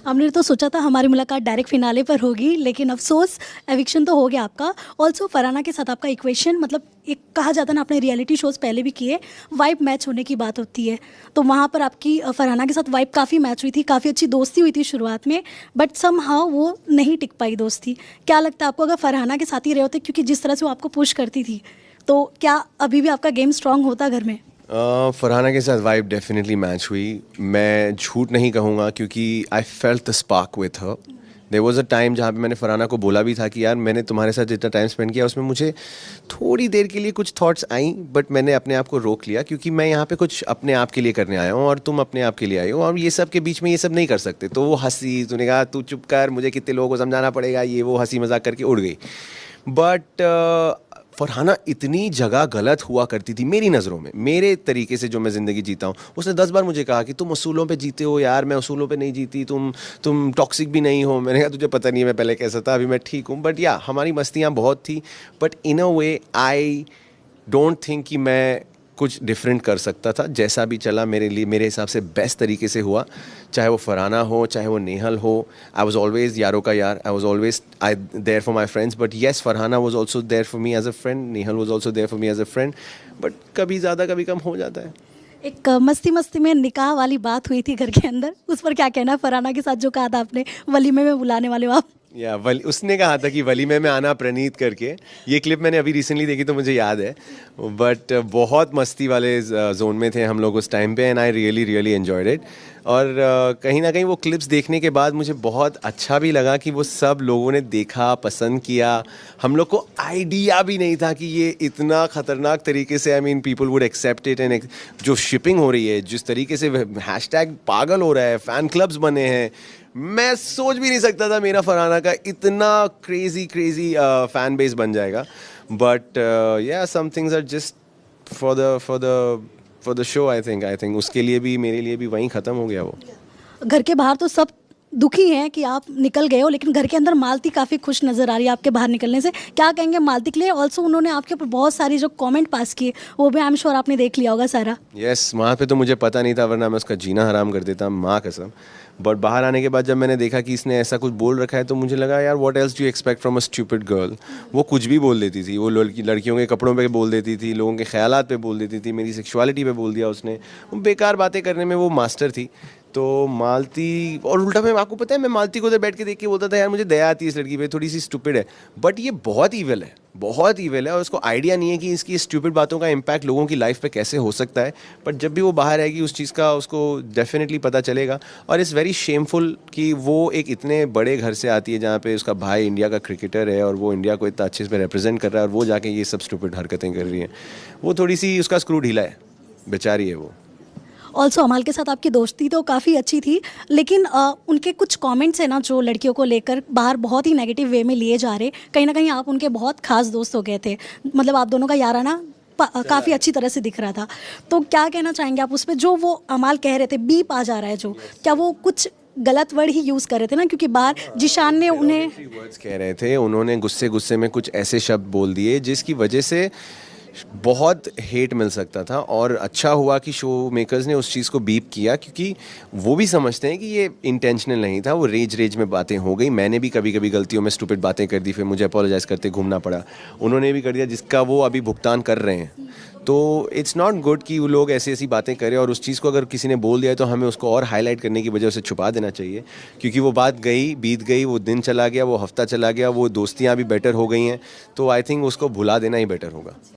हमने तो सोचा था हमारी मुलाकात डायरेक्ट फिनाले पर होगी, लेकिन अफसोस एविक्शन तो हो गया आपका। ऑल्सो फरहाना के साथ आपका इक्वेशन, मतलब एक कहा जाता है ना, आपने रियलिटी शोज़ पहले भी किए, वाइब मैच होने की बात होती है। तो वहाँ पर आपकी फरहाना के साथ वाइब काफ़ी मैच हुई थी, काफ़ी अच्छी दोस्ती हुई थी शुरुआत में, बट समहाउ वो नहीं टिक पाई दोस्ती। क्या लगता है आपको, अगर फरहाना के साथ ही रहे होते, क्योंकि जिस तरह से वो आपको पुश करती थी, तो क्या अभी भी आपका गेम स्ट्रांग होता घर में? फरहाना के साथ वाइब डेफिनेटली मैच हुई। मैं झूठ नहीं कहूँगा क्योंकि I felt the spark with her. There was a time जहाँ पे मैंने फरहाना को बोला भी था कि यार मैंने तुम्हारे साथ जितना टाइम स्पेंड किया उसमें मुझे थोड़ी देर के लिए कुछ थॉट्स आई, बट मैंने अपने आप को रोक लिया क्योंकि मैं यहाँ पे कुछ अपने आप के लिए करने आया हूँ और तुम अपने आप के लिए आए हो और ये सब के बीच में ये सब नहीं कर सकते। तो वो हंसी, तूने कहा तू चुप कर, मुझे कितने लोगों को समझाना पड़ेगा, ये वो हंसी मजाक करके उड़ गई। बट फरहाना इतनी जगह गलत हुआ करती थी मेरी नज़रों में, मेरे तरीके से जो मैं ज़िंदगी जीता हूँ। उसने 10 बार मुझे कहा कि तुम असूलों पे जीते हो यार, मैं असूलों पे नहीं जीती, तुम टॉक्सिक भी नहीं हो। मैंने कहा तुझे पता नहीं है मैं पहले कैसा था, अभी मैं ठीक हूँ। बट या हमारी मस्तियाँ बहुत थी, but in a way I don't think कि मैं कुछ डिफरेंट कर सकता था। जैसा भी चला मेरे लिए, मेरे हिसाब से बेस्ट तरीके से हुआ। चाहे वो फरहाना हो, चाहे वो नेहल हो, आई वॉज ऑलवेज यारों का यार, I was always I there for my friends. But yes, Farhana was also there for me as a friend, Nehal was also there for me as a friend. But कभी ज़्यादा कभी कम हो जाता है। एक मस्ती मस्ती में निकाह वाली बात हुई थी घर के अंदर, उस पर क्या कहना है? फरहाना के साथ जो कहा था आपने, वलीमे में बुलाने वाले हो आप। या उसने कहा था कि वलीमे में आना प्रणीत करके। ये क्लिप मैंने अभी रिसेंटली देखी तो मुझे याद है। बट बहुत मस्ती वाले जोन में थे हम लोग उस टाइम पे, and I really really enjoyed it. और कहीं ना कहीं वो क्लिप्स देखने के बाद मुझे बहुत अच्छा भी लगा कि वो सब लोगों ने देखा, पसंद किया। हम लोग को आइडिया भी नहीं था कि ये इतना ख़तरनाक तरीके से, I mean people would accept it. And जो शिपिंग हो रही है, जिस तरीके से हैशटैग पागल हो रहा है, फ़ैन क्लब्स बने हैं, मैं सोच भी नहीं सकता था मेरा फरहाना का इतना क्रेजी क्रेजी फैन बेस बन जाएगा। But yeah some things are just for the show. I think उसके लिए भी मेरे लिए भी वहीं ख़त्म हो गया वो। घर के बाहर तो सब दुखी हैं कि आप निकल गए हो, लेकिन घर के अंदर मालती काफ़ी खुश नज़र आ रही है आपके बाहर निकलने से। क्या कहेंगे मालती के लिए? ऑल्सो उन्होंने आपके ऊपर बहुत सारी जो कमेंट पास किए, वो भी आई एम श्योर आपने देख लिया होगा सारा। यस, वहाँ पे तो मुझे पता नहीं था, वरना मैं उसका जीना हराम कर देता, माँ कसम। बट बाहर आने के बाद जब मैंने देखा कि इसने ऐसा कुछ बोल रखा है तो मुझे लगा यार what else do you expect from a stupid girl. वो कुछ भी बोल देती थी, वो लड़कियों के कपड़ों पे बोल देती थी, लोगों के ख्यालात पे बोल देती थी, मेरी सेक्सुअलिटी पे बोल दिया उसने। वो बेकार बातें करने में वो मास्टर थी। तो मालती, और उल्टा मैं आपको पता है, मैं मालती को उधर बैठ के देख के बोलता था यार मुझे दया आती है इस लड़की पे, थोड़ी सी स्टूपिड है। बट ये बहुत ईविल है, बहुत ईविल है, और उसको आइडिया नहीं है कि इसकी स्टूपिड बातों का इम्पैक्ट लोगों की लाइफ पे कैसे हो सकता है। बट जब भी वो बाहर आएगी उस चीज़ का उसको डेफिनेटली पता चलेगा। और इट्स वेरी शेमफुल कि वो एक इतने बड़े घर से आती है जहाँ पे उसका भाई इंडिया का क्रिकेटर है और वो इंडिया को इतना अच्छे से रिप्रेजेंट कर रहा है, और वो जाके ये सब स्टूपिड हरकतें कर रही हैं। वो थोड़ी सी उसका स्क्रू ढीला है, बेचारी है वो। ऑल्सो अमाल के साथ आपकी दोस्ती तो काफ़ी अच्छी थी, लेकिन उनके कुछ कमेंट्स हैं ना जो लड़कियों को लेकर बाहर बहुत ही नेगेटिव वे में लिए जा रहे, कहीं ना कहीं आप उनके बहुत खास दोस्त हो गए थे। मतलब आप दोनों का याराना काफ़ी अच्छी तरह से दिख रहा था। तो क्या कहना चाहेंगे आप उस पर, जो वो अमाल कह रहे थे, बीप आ जा रहा है जो, क्या वो कुछ गलत वर्ड ही यूज़ कर रहे थे ना? क्योंकि बाहर जिशान ने उन्हें वर्ड्स कह रहे थे, उन्होंने गुस्से गुस्से में कुछ ऐसे शब्द बोल दिए जिसकी वजह से बहुत हेट मिल सकता था। और अच्छा हुआ कि शो मेकर्स ने उस चीज़ को बीप किया, क्योंकि वो भी समझते हैं कि ये इंटेंशनल नहीं था, वो रेज में बातें हो गई। मैंने भी कभी कभी गलतियों में स्टूपिड बातें कर दी, फिर मुझे अपोलोजाइज़ करते घूमना पड़ा। उन्होंने भी कर दिया जिसका वो अभी भुगतान कर रहे हैं। तो इट्स नॉट गुड कि वो लोग ऐसी ऐसी बातें करें, और उस चीज़ को अगर किसी ने बोल दिया है तो हमें उसको और हाईलाइट करने की बजाय उसे छुपा देना चाहिए। क्योंकि वो बात गई, बीत गई, वो दिन चला गया, वो हफ्ता चला गया, वो दोस्तियाँ भी बेटर हो गई हैं। तो आई थिंक उसको भुला देना ही बेटर होगा।